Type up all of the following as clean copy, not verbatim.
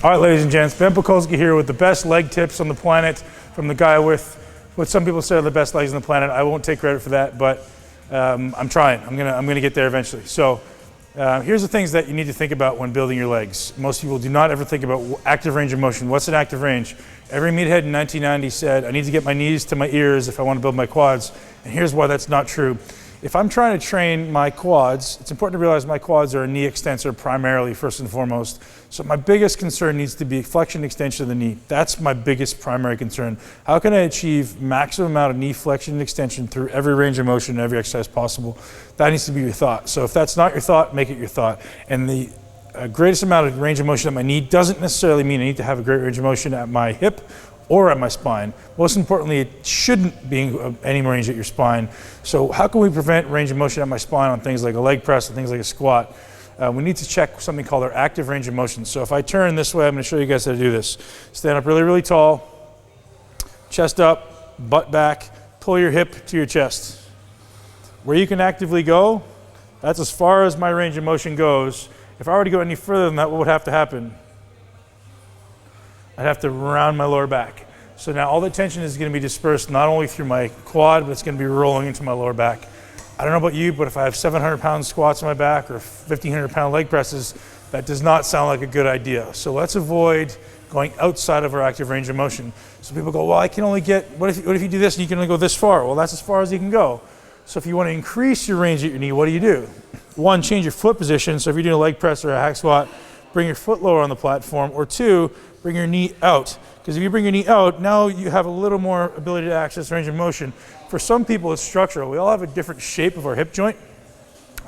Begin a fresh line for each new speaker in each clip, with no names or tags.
All right, ladies and gents, Ben Pakulski here with the best leg tips on the planet from the guy with what some people say are the best legs on the planet. I won't take credit for that, but I'm trying. I'm gonna get there eventually. So here's the things that you need to think about when building your legs. Most people do not ever think about active range of motion. What's an active range? Every meathead in 1990 said, I need to get my knees to my ears if I want to build my quads. And here's why that's not true. If I'm trying to train my quads, it's important to realize my quads are a knee extensor primarily, first and foremost. So my biggest concern needs to be flexion extension of the knee. That's my biggest primary concern. How can I achieve maximum amount of knee flexion and extension through every range of motion, every exercise possible? That needs to be your thought. So if that's not your thought, make it your thought. And the greatest amount of range of motion at my knee doesn't necessarily mean I need to have a great range of motion at my hip or at my spine. Most importantly, it shouldn't be any range at your spine. So how can we prevent range of motion at my spine on things like a leg press and things like a squat? We need to check something called our active range of motion. So if I turn this way, I'm gonna show you guys how to do this. Stand up really, really tall, chest up, butt back, pull your hip to your chest. Where you can actively go, that's as far as my range of motion goes. If I were to go any further than that, what would have to happen? I'd have to round my lower back. So now all the tension is going to be dispersed not only through my quad, but it's going to be rolling into my lower back. I don't know about you, but if I have 700-pound squats on my back or 1,500-pound leg presses, that does not sound like a good idea. So let's avoid going outside of our active range of motion. So people go, well, I can only get, what if you do this and you can only go this far? Well, that's as far as you can go. So if you want to increase your range at your knee, what do? One, change your foot position. So if you're doing a leg press or a hack squat, bring your foot lower on the platform. Or two, bring your knee out. Because if you bring your knee out, now you have a little more ability to access range of motion. For some people, it's structural. We all have a different shape of our hip joint.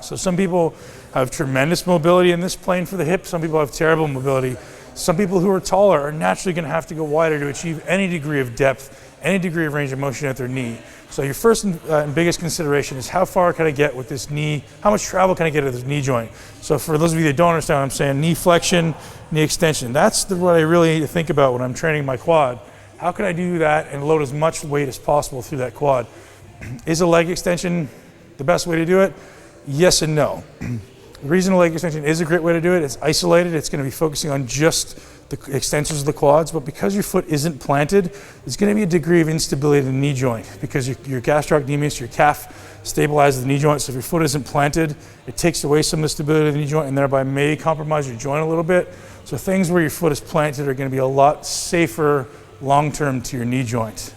So some people have tremendous mobility in this plane for the hip. Some people have terrible mobility. Some people who are taller are naturally going to have to go wider to achieve any degree of depth, any degree of range of motion at their knee. So your first and biggest consideration is how far can I get with this knee? How much travel can I get at this knee joint? So for those of you that don't understand what I'm saying, knee flexion, knee extension. That's what I really need to think about when I'm training my quad. How can I do that and load as much weight as possible through that quad? Is a leg extension the best way to do it? Yes and no. The reason a leg extension is a great way to do it, it's isolated. It's going to be focusing on just the extensors of the quads, but because your foot isn't planted, there's going to be a degree of instability in the knee joint because your gastrocnemius, your calf, stabilizes the knee joint. So if your foot isn't planted, it takes away some of the stability of the knee joint and thereby may compromise your joint a little bit. So things where your foot is planted are going to be a lot safer long-term to your knee joint.